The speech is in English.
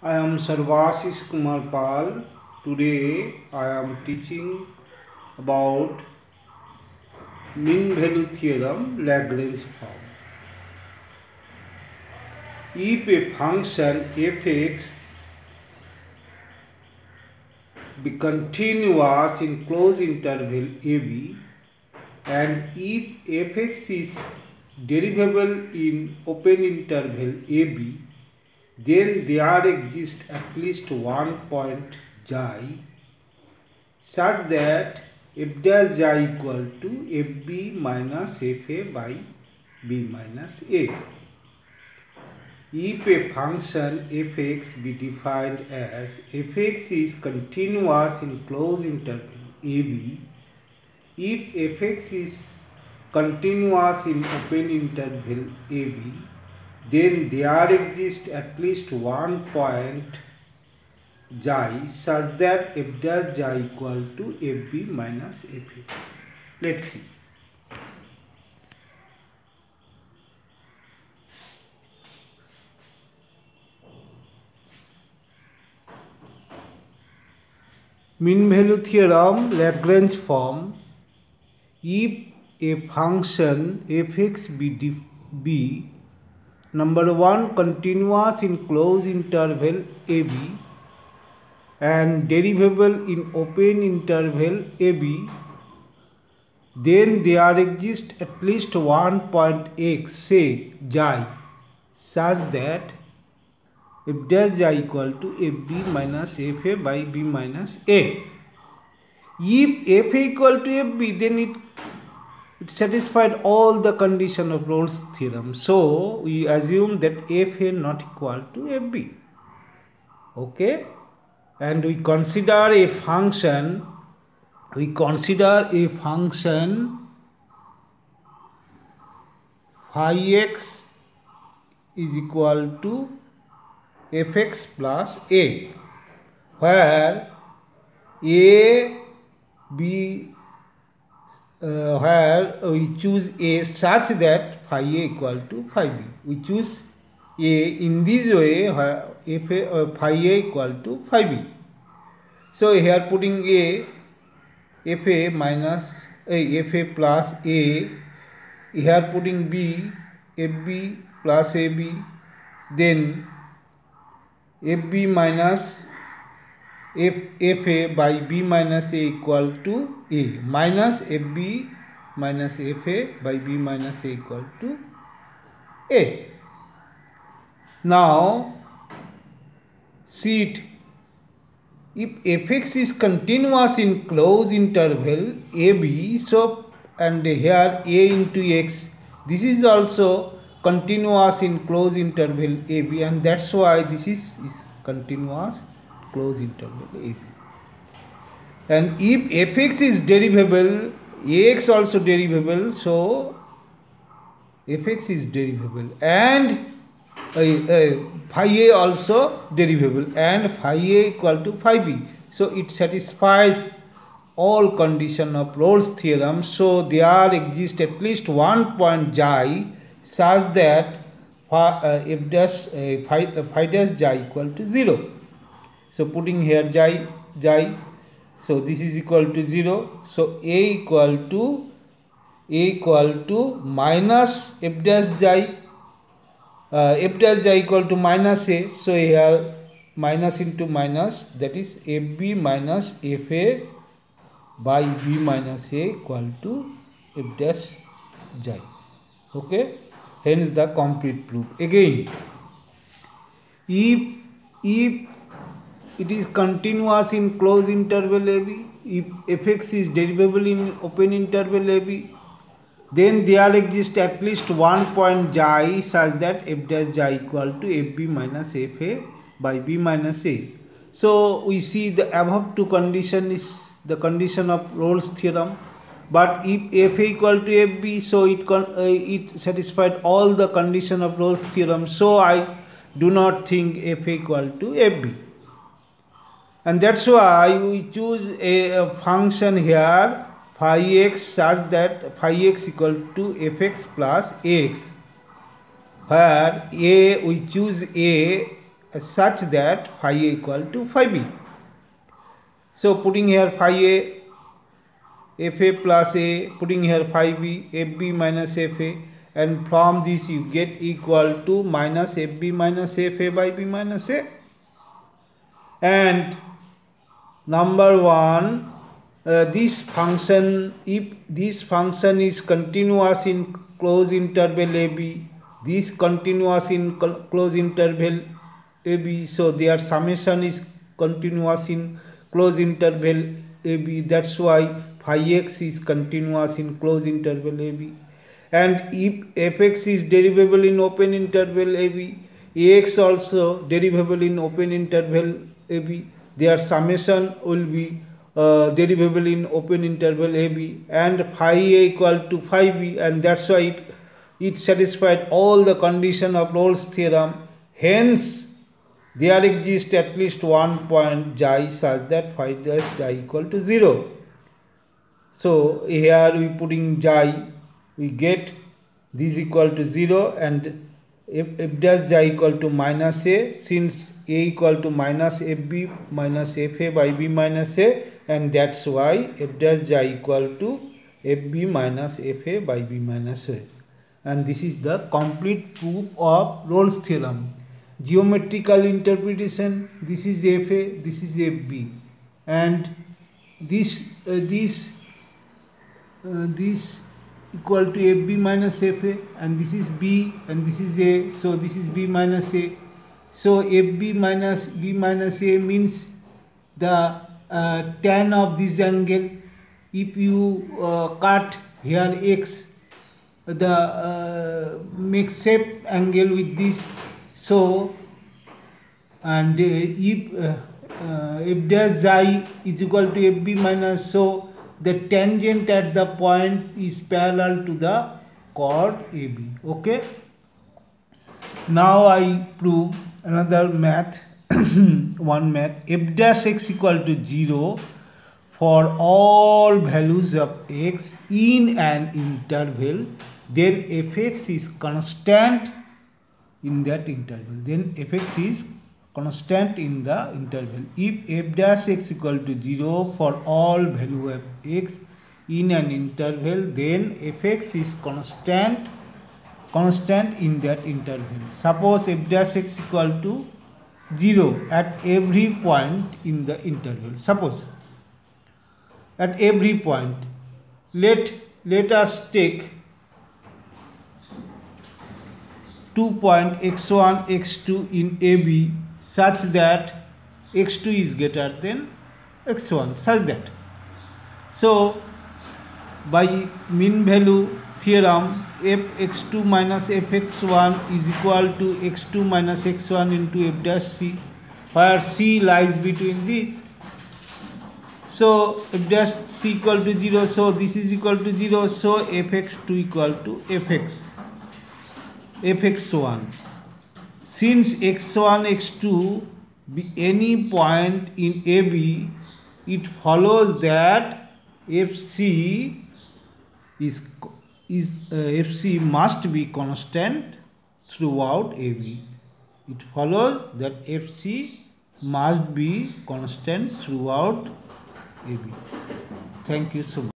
I am Sarvashish Kumar Pal. Today I am teaching about mean value theorem, Lagrange form. If a function fx be continuous in closed interval ab and if fx is derivable in open interval ab, then there exists at least one point xi such that f dash xi equal to fb minus fa by b minus a. If a function fx be defined as fx is continuous in closed interval ab, if fx is continuous in open interval ab, then there exists at least one point xi such that f dash xi equal to fb minus fa. Let's see. Mean value theorem, Lagrange form. If a function fx be number 1 continuous in closed interval ab and derivable in open interval ab, then there exists at least one point x, say xi, such that f dash xi equal to fb minus fa by b minus a. If fa equal to fb, then it satisfied all the condition of Rolle's theorem. So we assume that fa not equal to fb. Okay, and we consider a function. Phi x is equal to fx plus a, where where we choose a such that phi a equal to phi b. We choose a in this way where phi a equal to phi b. So here putting a fa minus fa plus a, here putting b fb plus ab, then fb minus fa by b minus a equal to a, minus fb minus fa by b minus a equal to a. Now see it. If fx is continuous in closed interval ab, so and here a into x, this is also continuous in closed interval ab, and that's why this is continuous closed interval ab. And if fx is derivable, ax also derivable, so fx is derivable and phi a also derivable and phi a equal to phi b. So it satisfies all condition of Rolle's theorem. So there exists at least one point xi such that phi dash xi equal to 0. So putting here xi, so this is equal to 0. So a equal to minus f dash xi. F dash xi equal to minus a, so here minus into minus, that is fb minus fa by b minus a equal to f dash xi. Okay, hence the complete proof. Again, if it is continuous in closed interval ab, if fx is derivable in open interval ab, then there exists at least one point xi such that f dash xi equal to fb minus fa by b minus a. So we see the above two condition is the condition of Rolle's theorem. But if fa equal to fb, so it satisfied all the condition of Rolle's theorem. So I do not think fa equal to fb, and that's why we choose a function here phi x such that phi x equal to fx plus ax, where a we choose a such that phi a equal to phi b. So putting here phi a, fa plus a, putting here phi b, fb minus fa, and from this you get equal to minus fb minus fa by b minus a. And number 1, this function, if this function is continuous in closed interval ab, this continuous in closed interval ab, so their summation is continuous in closed interval ab, that's why phi x is continuous in closed interval ab. And if fx is derivable in open interval ab, ax also derivable in open interval ab, their summation will be derivable in open interval ab, and phi a equal to phi b, and that's why it satisfied all the condition of Rolle's theorem. Hence there exists at least one point xi such that phi dash xi equal to 0. So here we putting xi, we get this equal to 0, and f dash xi equal to minus a, since a equal to minus fb minus fa by b minus a, and that's why f dash xi equal to fb minus fa by b minus a. And this is the complete proof of Rolle's theorem. Geometrical interpretation, this is fa, this is fb, and this equal to fb minus fa, and this is b and this is a, so this is b minus a. So fb minus b minus a means the tan of this angle. If you cut here x, the make shape angle with this. So and if f dash xi is equal to fb minus, so the tangent at the point is parallel to the chord AB. Okay. Now I prove another math, one math. F dash x equal to 0 for all values of x in an interval, then fx is constant in that interval. Then fx is constant in the interval. If f dash x equal to 0 for all value of x in an interval, then fx is constant in that interval. Suppose f dash x equal to 0 at every point in the interval. Suppose at every point, let us take 2 point x1 x2 in AB such that x2 is greater than x1, such that. So by mean value theorem, fx2 minus fx1 is equal to x2 minus x1 into f dash c, where c lies between this. So f dash c equal to 0, so this is equal to 0, so fx2 equal to fx1. Since x1 x2 be any point in AB, it follows that fc must be constant throughout AB. It follows that fc must be constant throughout AB. Thank you so much.